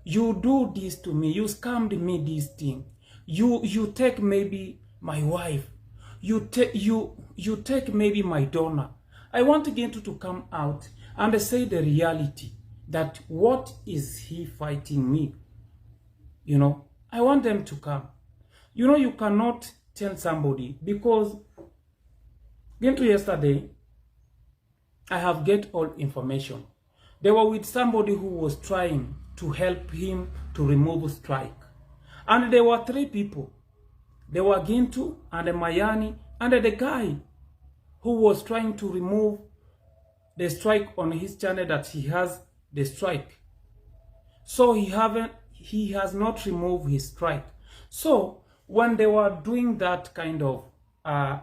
You do this to me. You scammed me this thing. You take maybe my wife. You take maybe my donor. I want Gintu to come out and say the reality that what is he fighting me? You know, I want them to come. You know, you cannot tell somebody because Gintu yesterday, I have get all information. They were with somebody who was trying to help him to remove strike. And there were 3 people. There were Gintu and Mayani and the guy who was trying to remove the strike on his channel that he has the strike. So he has not removed his strike. So when they were doing that kind of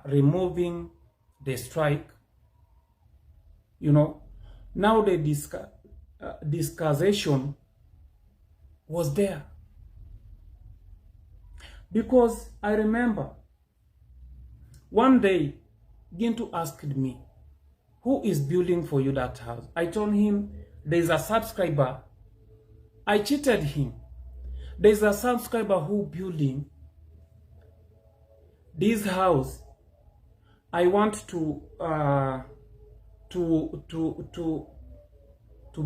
removing the strike, you know, now the discussion was there. Because I remember one day Gintu asked me, who is building for you that house? I told him, there's a subscriber. I cheated him. There's a subscriber who building this house. I want to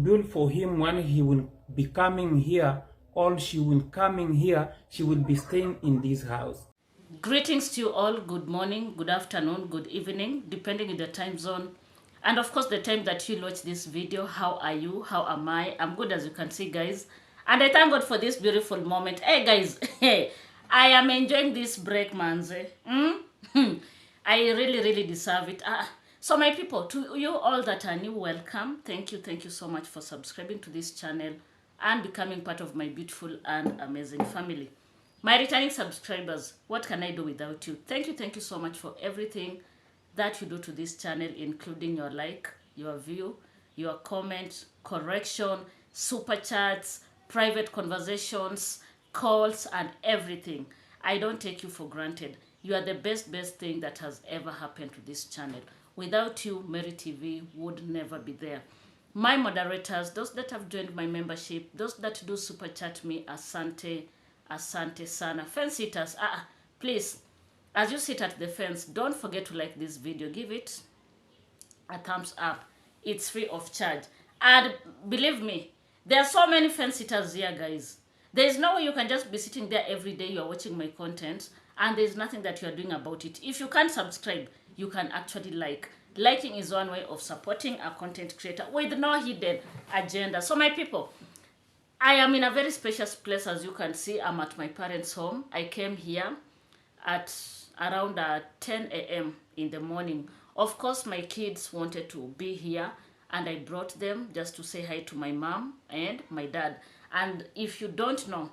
build for him when he will be coming here, or she will coming here, she will be staying in this house. Greetings to you all. Good morning, good afternoon, good evening, depending on the time zone. And of course, the time that you watch this video. How are you? How am I? I'm good, as you can see, guys. And I thank God for this beautiful moment. Hey, guys, hey, I am enjoying this break, manze. I really deserve it. So my people, to you all that are new, welcome. Thank you so much for subscribing to this channel and becoming part of my beautiful and amazing family. My returning subscribers, what can I do without you? Thank you so much for everything that you do to this channel, including your like, your view, your comment, correction, super chats, private conversations, calls, and everything. I don't take you for granted. You are the best thing that has ever happened to this channel. Without you, Mary TV would never be there. My moderators, those that have joined my membership, those that do super chat me, asante, asante sana. Fence sitters, please, as you sit at the fence, don't forget to like this video. Give it a thumbs up. It's free of charge. And believe me, there are so many fence sitters here, guys. There is no way you can just be sitting there every day. You are watching my content and there is nothing that you are doing about it. If you can't subscribe, you can actually like. Liking is one way of supporting a content creator with no hidden agenda. So my people, I am in a very spacious place. As you can see, I'm at my parents' home. I came here at around 10 a.m. in the morning. Of course, my kids wanted to be here and I brought them just to say hi to my mom and my dad. And if you don't know,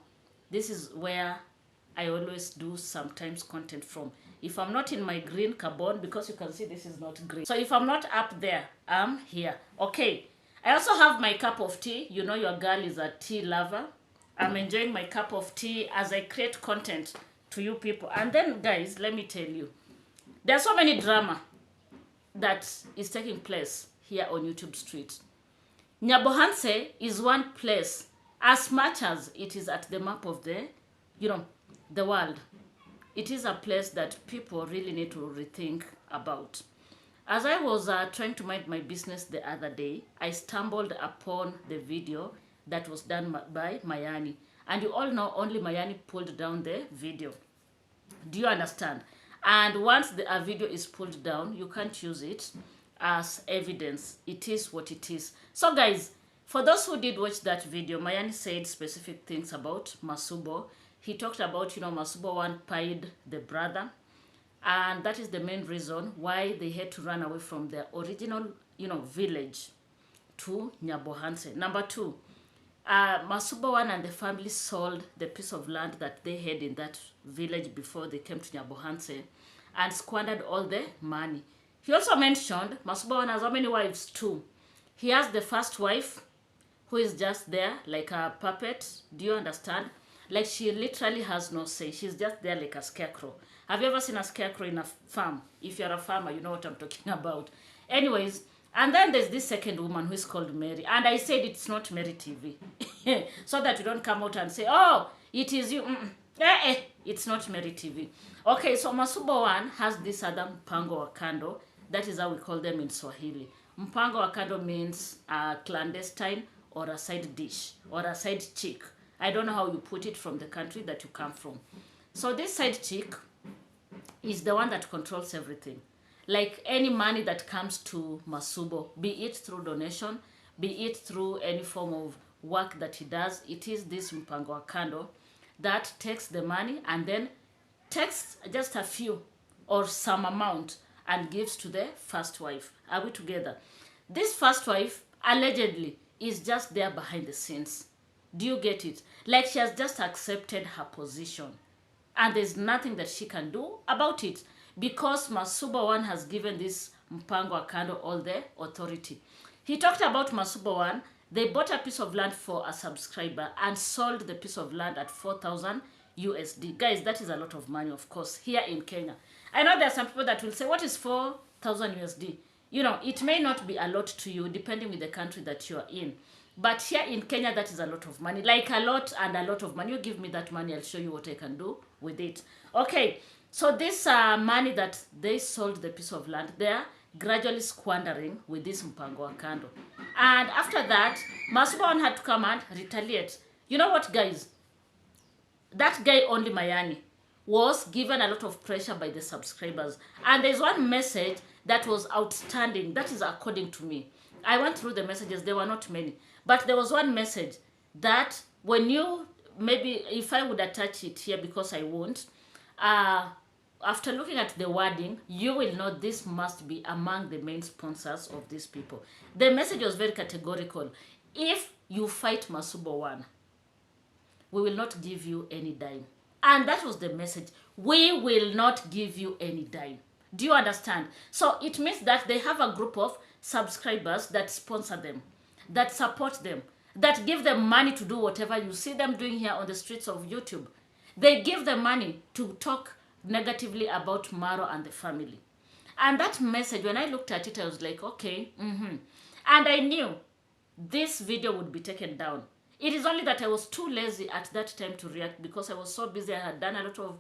this is where I always do sometimes content from. If I'm not in my green carbon, because you can see this is not green. So if I'm not up there, I'm here. Okay. I also have my cup of tea. You know your girl is a tea lover. I'm enjoying my cup of tea as I create content to you people. And then, guys, let me tell you, there's so many drama that is taking place here on YouTube Street. Nyabohanse is one place, as much as it is at the map of the, the world. It is a place that people really need to rethink about. As I was trying to mind my business the other day, I stumbled upon the video that was done by Mayani. And you all know only Mayani pulled down the video. Do you understand? And once the video is pulled down, you can't use it as evidence. It is what it is. So guys, for those who did watch that video, Mayani said specific things about Masubo. He talked about, Masubo one pied the brother. And that is the main reason why they had to run away from their original, village to Nyabohanse. Number 2, Masubo one and the family sold the piece of land that they had in that village before they came to Nyabohanse and squandered all the money. He also mentioned Masubo one has how many wives? 2. He has the first wife who is just there like a puppet. Do you understand? Like she literally has no say. She's just there like a scarecrow. Have you ever seen a scarecrow in a farm? If you're a farmer, you know what I'm talking about. Anyways, And then there's this second woman who is called Mary. And I said it's not Mary TV. So that you don't come out and say, oh, it is you. It's not Mary TV. Okay, so Masubo one has this other mpango wa kando. That is how we call them in Swahili. Mpango wa kando means clandestine or a side dish or a side chick. I don't know how you put it from the country that you come from. So this side chick is the one that controls everything. Like any money that comes to Masubo, be it through donation, be it through any form of work that he does, it is this mpango wa kando that takes the money and then takes just a few or some amount and gives to the first wife. Are we together? This first wife allegedly is just there behind the scenes. Do you get it? Like she has just accepted her position. And there's nothing that she can do about it. Because Masubo one has given this mpango wa kando all the authority. He talked about Masubo one. They bought a piece of land for a subscriber and sold the piece of land at 4,000 USD. Guys, that is a lot of money, of course, here in Kenya. I know there are some people that will say, what is 4,000 USD? You know, it may not be a lot to you, depending with the country that you are in. But here in Kenya, that is a lot of money. Like a lot and a lot of money. You give me that money, I'll show you what I can do with it. Okay, so this money that they sold the piece of land, they're gradually squandering with this mpango wa kando. And after that, Masubo had to come and retaliate. You know what, guys? That guy, only Mayani, was given a lot of pressure by the subscribers. And there's one message that was outstanding. That is according to me. I went through the messages. There were not many. But there was one message that when you, maybe if I would attach it here because I won't, after looking at the wording, you will know this must be among the main sponsors of these people. The message was very categorical. If you fight Masubo one, we will not give you any dime. And that was the message. We will not give you any dime. Do you understand? So it means that they have a group of subscribers that sponsor them, that support them, that give them money to do whatever you see them doing here on the streets of YouTube. They give them money to talk negatively about Maro and the family. And that message, when I looked at it, I was like, okay. And I knew this video would be taken down. It is only that I was too lazy at that time to react because I was so busy. I had done a lot of,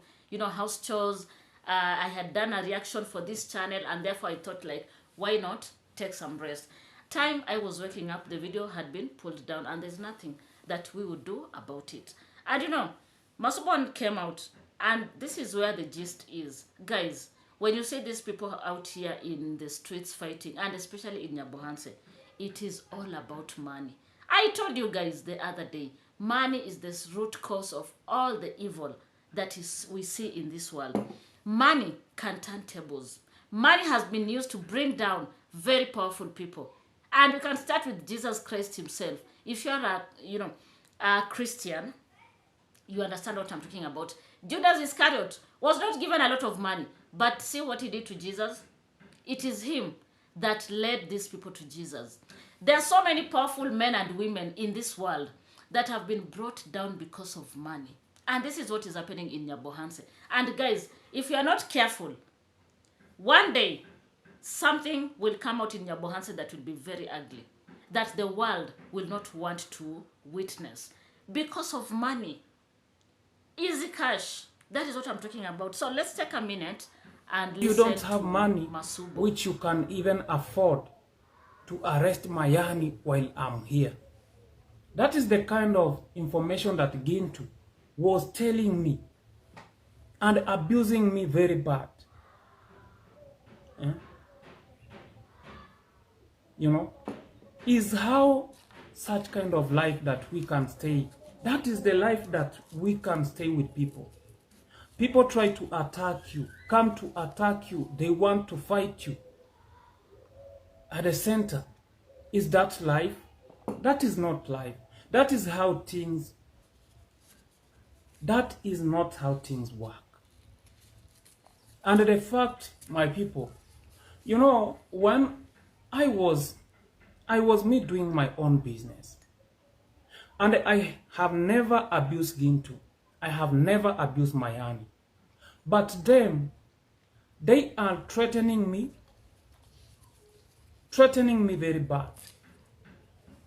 house chores. I had done a reaction for this channel, and therefore I thought, like, why not take some rest? Time I was waking up, the video had been pulled down, and there's nothing that we would do about it. And Masubo came out, and this is where the gist is. Guys, when you see these people out here in the streets fighting, and especially in Nyabohanse, it is all about money. I told you guys the other day, money is the root cause of all the evil that we see in this world. Money can turn tables. Money has been used to bring down very powerful people. And we can start with Jesus Christ himself. If you're a Christian, you understand what I'm talking about. Judas Iscariot was not given a lot of money, but see what he did to Jesus? It is him that led these people to Jesus. There are so many powerful men and women in this world that have been brought down because of money. And this is what is happening in Nyabohanse. And guys, if you are not careful, one day, something will come out in Nyabohanse that will be very ugly, that the world will not want to witness because of money. Easy cash. That is what I'm talking about. So let's take a minute and listen. You don't have money Masubo, which you can even afford to arrest Mayani while I'm here. That is the kind of information that GINTU was telling me and abusing me very bad. Is how such kind of life that we can stay. That is the life that we can stay with people. People try to attack you, come to attack you. They want to fight you. At the center, is that life? That is not life. That is how things, that is not how things work. And the fact, my people, when I was me doing my own business, and I have never abused GINTU. I have never abused Mayani. But them, they are threatening me. threatening me very bad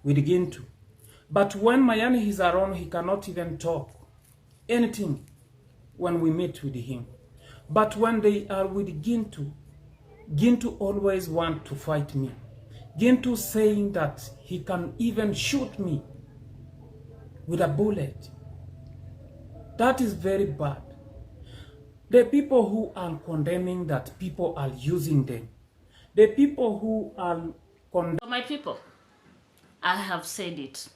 with GINTU. But when Mayani is around, he cannot even talk anything when we meet with him. But when they are with GINTU, GINTU always want to fight me. GINTU saying that he can even shoot me with a bullet. That is very bad. The people who are condemning that people are using them, the people who are condemning... For my people, I have said it.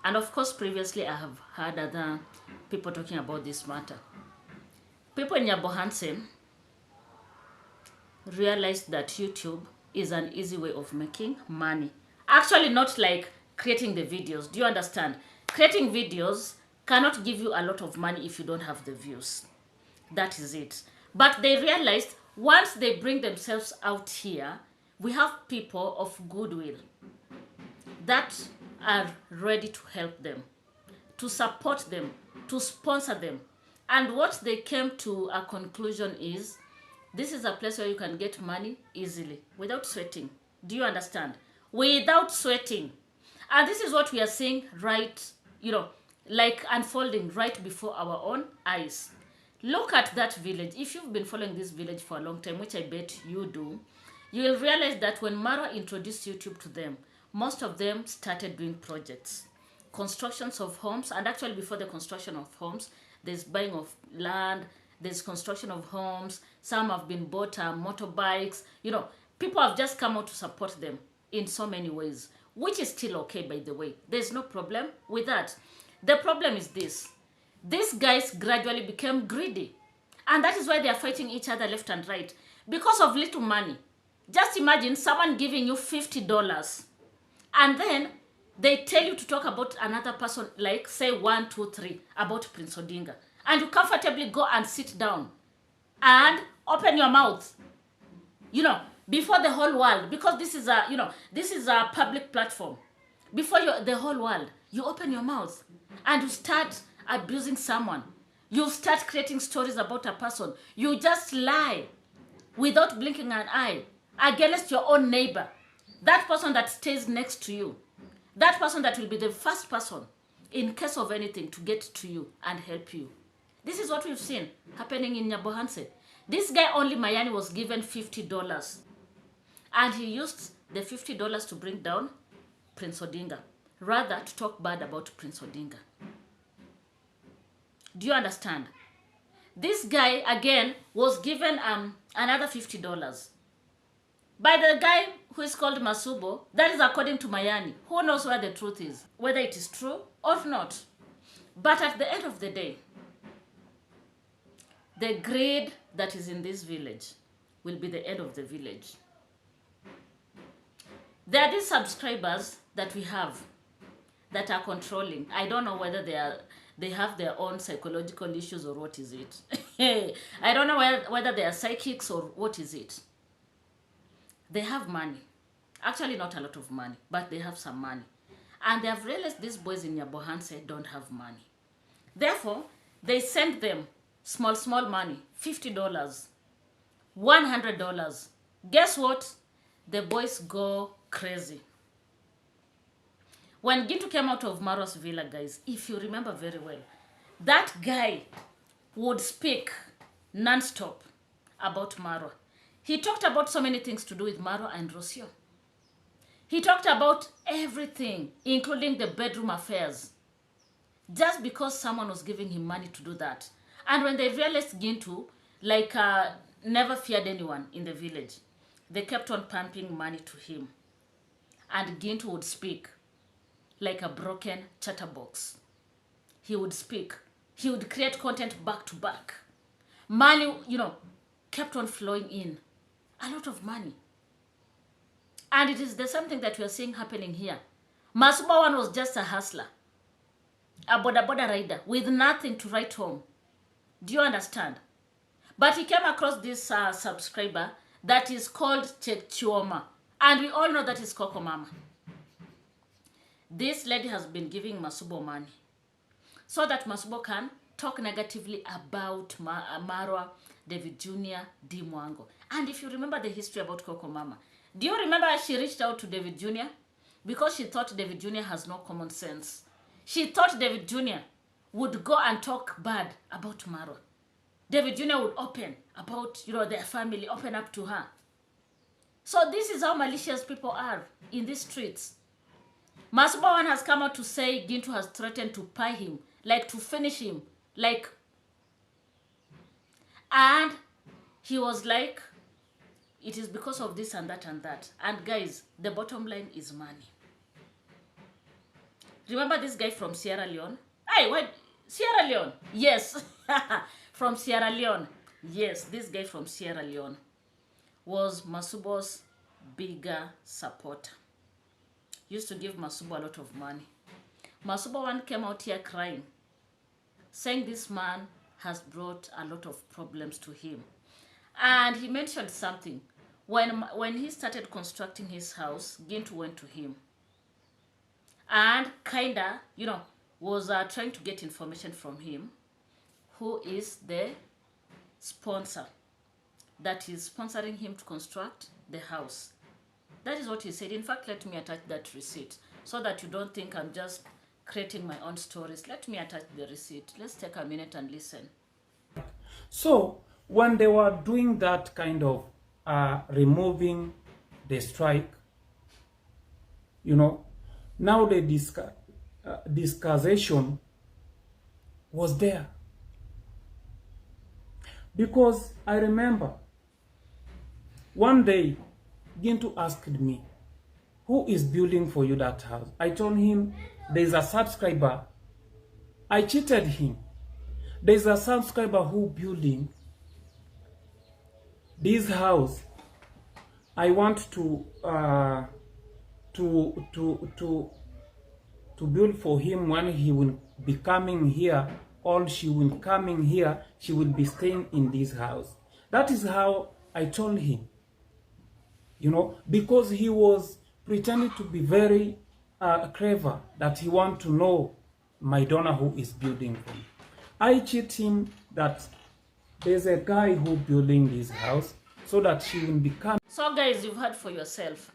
And of course, previously I have heard other people talking about this matter. People in Nyabohanse realized that YouTube is an easy way of making money. Actually, not like creating the videos. Do you understand? Creating videos cannot give you a lot of money if you don't have the views. That is it. But they realized once they bring themselves out here, we have people of goodwill that are ready to help them, to support them, to sponsor them. And what they came to a conclusion is, this is a place where you can get money easily, without sweating. Do you understand? Without sweating. And this is what we are seeing right, like unfolding right before our own eyes. Look at that village. If you've been following this village for a long time, which I bet you do, you will realize that when Mara introduced YouTube to them, most of them started doing projects, constructions of homes. And actually before the construction of homes, there's buying of land, there's construction of homes. Some have been bought motorbikes. People have just come out to support them in so many ways, which is still okay, by the way. There's no problem with that. The problem is this. These guys gradually became greedy. And that is why they are fighting each other left and right. Because of little money. Just imagine someone giving you $50. And then they tell you to talk about another person, like say 1, 2, 3, about Prince Odinga. And you comfortably go and sit down and open your mouth, before the whole world. Because this is a public platform. Before the whole world, you open your mouth and you start abusing someone. You start creating stories about a person. You just lie without blinking an eye against your own neighbor. That person that stays next to you. That person that will be the first person in case of anything to get to you and help you. This is what we've seen happening in Nyabohanse. This guy, only Mayani, was given $50. And he used the $50 to bring down Prince Odinga. Rather, to talk bad about Prince Odinga. Do you understand? This guy, again, was given another $50 by the guy who is called Masubo. That is according to Mayani. Who knows where the truth is? Whether it is true or not. But at the end of the day, the greed that is in this village will be the end of the village. There are these subscribers that we have that are controlling. I don't know whether they have their own psychological issues or what is it. I don't know whether they are psychics or what is it. They have money. Actually, not a lot of money, but they have some money. And they have realized these boys in Nyabohanse don't have money. Therefore, they send them small money, $50, $100. Guess what? The boys go crazy. When GINTU came out of Maro's villa, guys, if you remember very well, that guy would speak non-stop about Maro. He talked about so many things to do with Maro and Rocio. He talked about everything, including the bedroom affairs, just because someone was giving him money to do that. And when they realized GINTU, never feared anyone in the village, they kept on pumping money to him. And GINTU would speak like a broken chatterbox. He would speak. He would create content back to back. Money, kept on flowing in. A lot of money. And it is the same thing that we are seeing happening here. Masubo one was just a hustler. A boda rider with nothing to write home. Do you understand? But he came across this subscriber that is called Chekchuoma. And we all know that is Coco Mama. This lady has been giving Masubo money so that Masubo can talk negatively about Marwa, David Jr., D. Mwango. And if you remember the history about Coco Mama, Do you remember she reached out to David Jr.? Because she thought David Jr. has no common sense. She thought David Jr. would go and talk bad about Marwa. David Jr. would open about, their family, open up to her. So this is how malicious people are in these streets. Masubo has come out to say GINTU has threatened to pie him, like to finish him, like, and he was like, it is because of this and that and that. And guys, the bottom line is money. Remember this guy from Sierra Leone? Hey, what? Sierra Leone? Yes. From Sierra Leone. Yes, this guy from Sierra Leone was Masubo's bigger supporter. Used to give Masubo a lot of money. Masubo one came out here crying, saying this man has brought a lot of problems to him. And he mentioned something. When he started constructing his house, GINTU went to him. And kinda, was trying to get information from him, who is the sponsor that is sponsoring him to construct the house. That is what he said. In fact, let me attach that receipt so that you don't think I'm just creating my own stories. Let me attach the receipt. Let's take a minute and listen. So when they were doing that kind of removing the strike, now the discussion was there. Because I remember one day GINTU asked me, who is building for you that house? I told him, there's a subscriber. I cheated him. There's a subscriber who building this house. I want to build for him when he will be coming here, or she will coming here, she will be staying in this house. That is how I told him, because he was pretending to be very clever, that he want to know my donor who is building for me. I cheat him that there's a guy who building this house so that she will become. So guys, you've heard for yourself.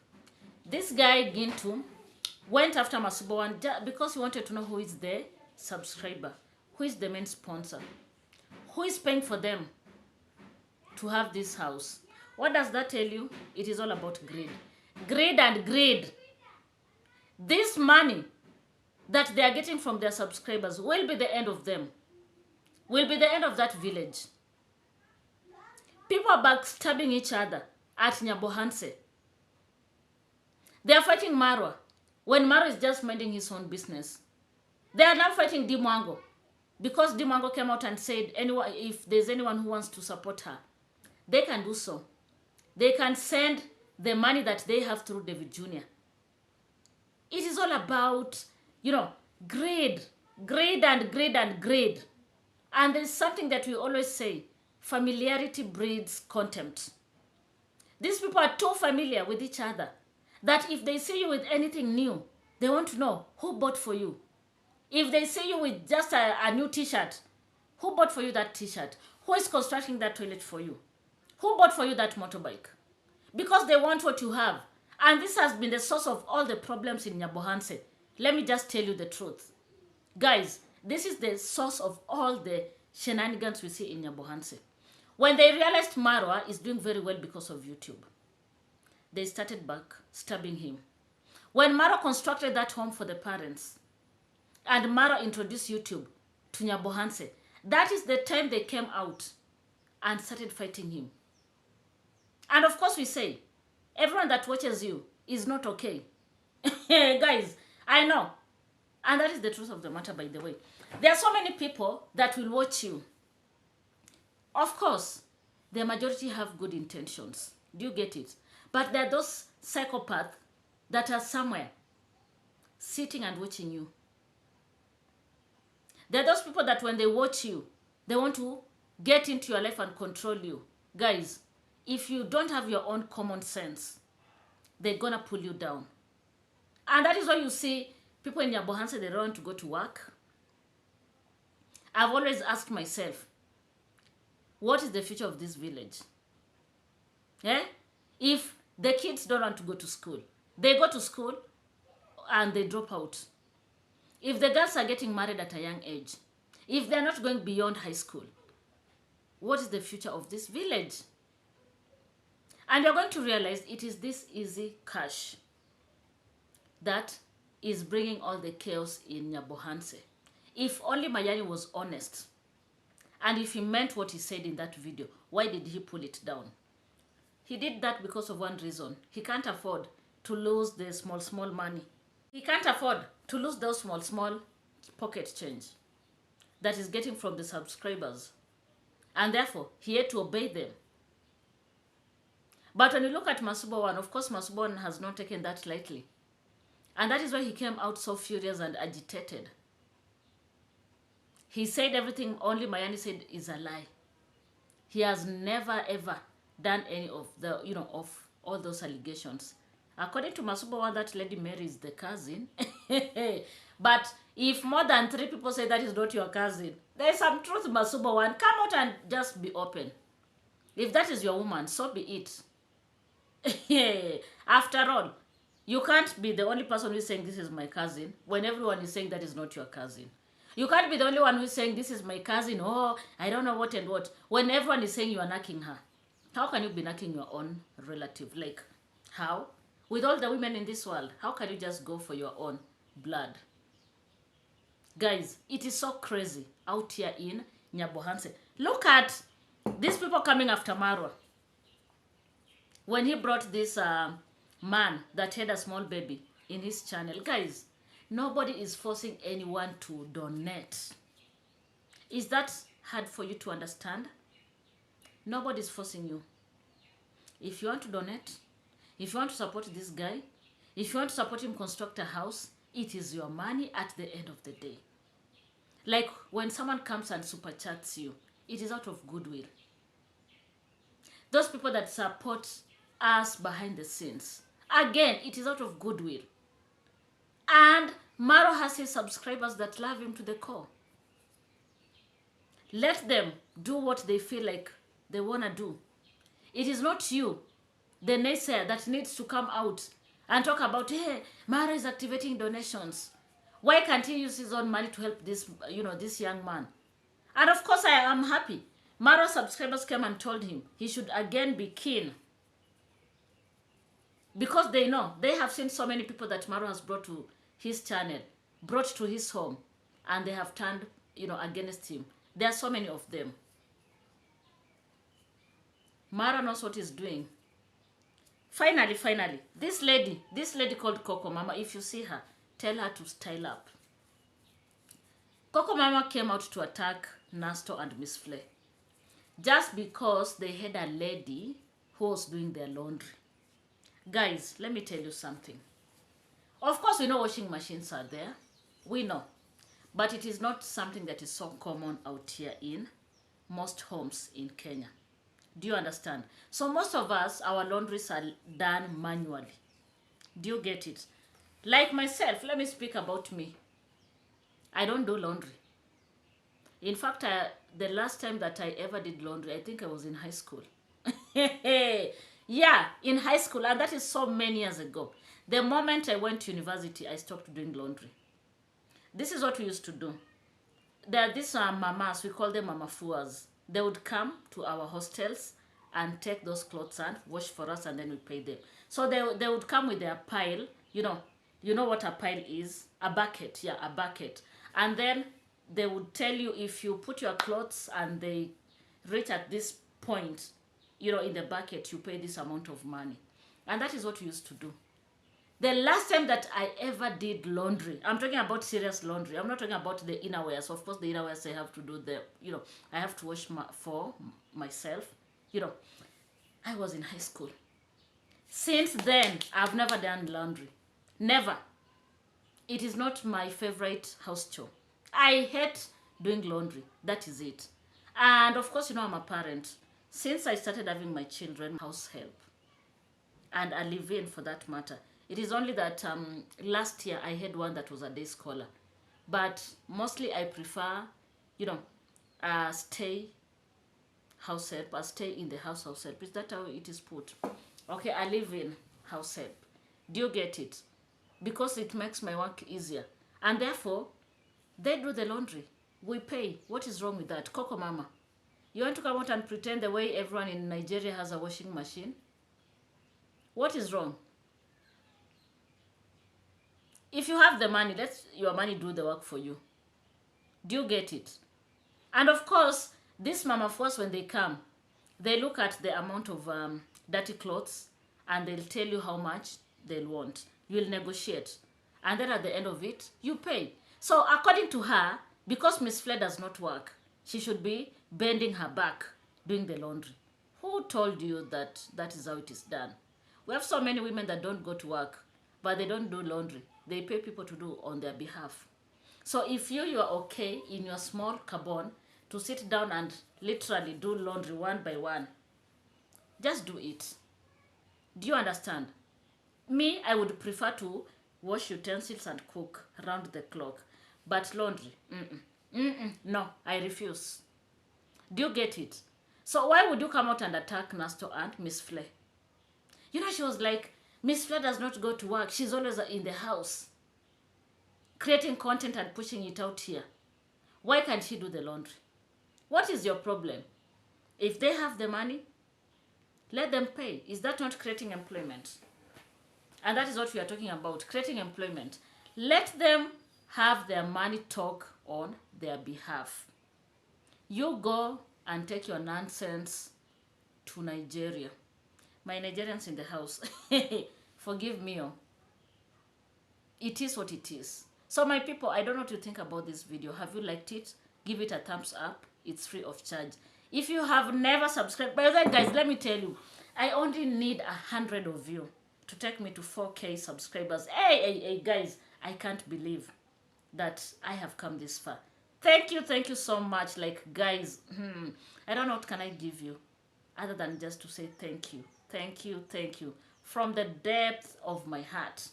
This guy GINTU went after Masubo because he wanted to know who is the subscriber, who is the main sponsor, who is paying for them to have this house. What does that tell you? It is all about greed. Greed and greed. This money that they are getting from their subscribers will be the end of them. Will be the end of that village. People are backstabbing each other at Nyabohanse. They are fighting Marwa when Marwa is just minding his own business. They are now fighting Dimwango because Dimwango came out and said, if there's anyone who wants to support her, they can do so. They can send the money that they have through David Jr. It is all about, greed. Greed and greed and greed. And there's something that we always say, familiarity breeds contempt. These people are too familiar with each other that if they see you with anything new, they want to know who bought for you. If they see you with just a new t-shirt, who bought for you that t-shirt? Who is constructing that toilet for you? Who bought for you that motorbike? Because they want what you have. And this has been the source of all the problems in Nyabohanse. Let me just tell you the truth. Guys, this is the source of all the shenanigans we see in Nyabohanse. When they realized Marwa is doing very well because of YouTube, they started backstabbing him. When Marwa constructed that home for the parents, and Marwa introduced YouTube to Nyabohanse, that is the time they came out and started fighting him. And of course we say, everyone that watches you is not okay. Guys, I know. And that is the truth of the matter, by the way. There are so many people that will watch you. Of course, the majority have good intentions. Do you get it? But there are those psychopaths that are somewhere sitting and watching you. There are those people that when they watch you, they want to get into your life and control you. Guys, if you don't have your own common sense, they're gonna pull you down. And that is why you see people in Nyabohanse, they don't want to go to work. I've always asked myself, what is the future of this village? Yeah? If The kids don't want to go to school. They go to school and they drop out. If the girls are getting married at a young age, if they're not going beyond high school, what is the future of this village? And you're going to realize it is this easy cash that is bringing all the chaos in Nyabohanse. If only Mayani was honest, and if he meant what he said in that video, why did he pull it down? He did that because of one reason. He can't afford to lose the small money. He can't afford to lose those small pocket change that he's getting from the subscribers. And therefore, he had to obey them. But when you look at Masubo one, of course Masubo one has not taken that lightly. And that is why he came out so furious and agitated. He said everything only Mayani said is a lie. He has never ever done any of the, of all those allegations. According to Masubo one, that Lady Mary is the cousin. But if more than 3 people say that is not your cousin, there is some truth, Masubo one. Come out and just be open. If that is your woman, so be it. After all, you can't be the only person who is saying this is my cousin when everyone is saying that is not your cousin. You can't be the only one who is saying this is my cousin, oh, I don't know what and what, when everyone is saying you are knacking her. How can you be knacking your own relative? Like, how? With all the women in this world, how can you just go for your own blood? Guys, it is so crazy out here in Nyabohanse. Look at these people coming after Marwa. When he brought this man that had a small baby in his channel. Guys, nobody is forcing anyone to donate. Is that hard for you to understand? Nobody is forcing you. If you want to donate, if you want to support this guy, if you want to support him construct a house, it is your money at the end of the day. Like when someone comes and super chats you, it is out of goodwill. Those people that support us behind the scenes, again, it is out of goodwill. And Maro has his subscribers that love him to the core. Let them do what they feel like they want to do. It is not you, the naysayer, that needs to come out and talk about, hey, Maro is activating donations. Why can't he use his own money to help this, this young man? And of course, I am happy. Maro's subscribers came and told him he should again be keen. Because they know, they have seen so many people that Maro has brought to his channel, brought to his home, and they have turned, against him. There are so many of them. Maro knows what he's doing. Finally, this lady called Coco Mama, if you see her, tell her to style up. Coco Mama came out to attack Nasto and Miss Flay just because they had a lady who was doing their laundry. Guys, let me tell you something. Of course, we know washing machines are there. We know. But it is not something that is so common out here in most homes in Kenya. Do you understand? So most of us, our laundries are done manually. Do you get it? Like myself, let me speak about me. I don't do laundry. In fact, the last time that I ever did laundry, I think I was in high school. Yeah, in high school, and that is so many years ago. The moment I went to university, I stopped doing laundry. This is what we used to do. There are these mamas, we call them mama feuds. They would come to our hostels and take those clothes and wash for us, and then we pay them. So they would come with their pile, you know what a pile is? A bucket, yeah, a bucket. And then they would tell you if you put your clothes and they reach at this point, in the bucket, you pay this amount of money. And that is what we used to do. The last time that I ever did laundry, I'm talking about serious laundry. I'm not talking about the innerwears. Of course, the innerwears I have to do I have to wash for myself. I was in high school. Since then, I've never done laundry. Never. It is not my favorite house chore. I hate doing laundry. That is it. And of course, I'm a parent. Since I started having my children, house help. And a live-in for that matter. It is only that last year I had one that was a day scholar. But mostly I prefer, stay house help, stay in the house help. Is that how it is put? Okay, I live in house help. Do you get it? Because it makes my work easier. And therefore, they do the laundry. We pay. What is wrong with that? Coco Mama, you want to come out and pretend the way everyone in Nigeria has a washing machine? What is wrong? If you have the money, let your money do the work for you. Do you get it? And of course, this mama force, when they come, they look at the amount of dirty clothes and they'll tell you how much they'll want. You'll negotiate. And then at the end of it, you pay. So according to her, because Miss Flair does not work, she should be bending her back doing the laundry. Who told you that that is how it is done? We have so many women that don't go to work, but they don't do laundry. They pay people to do on their behalf. So if you are okay in your small cabin to sit down and literally do laundry one by one, just do it. Do you understand? Me, I would prefer to wash utensils and cook round the clock. But laundry, no, I refuse. Do you get it? So why would you come out and attack Nasto and Miss Flair? You know, she was like, Miss Flair does not go to work. She's always in the house, creating content and pushing it out here. Why can't she do the laundry? What is your problem? If they have the money, let them pay. Is that not creating employment? And that is what we are talking about, creating employment. Let them have their money talk on their behalf. You go and take your nonsense to Nigeria. My Nigerians in the house, forgive me. It is what it is. So my people, I don't know what you think about this video. Have you liked it? Give it a thumbs up. It's free of charge. If you have never subscribed, by the way, guys, let me tell you, I only need 100 of you to take me to 4K subscribers. Hey, guys, I can't believe that I have come this far. Thank you so much. Like, guys, I don't know what can I give you other than just to say thank you. Thank you from the depth of my heart.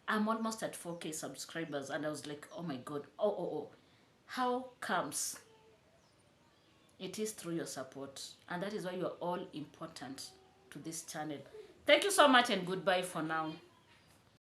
I'm almost at 4K subscribers and I was like, oh my god, how comes? It is through your support, and that is why you are all important to this channel. Thank you so much and goodbye for now.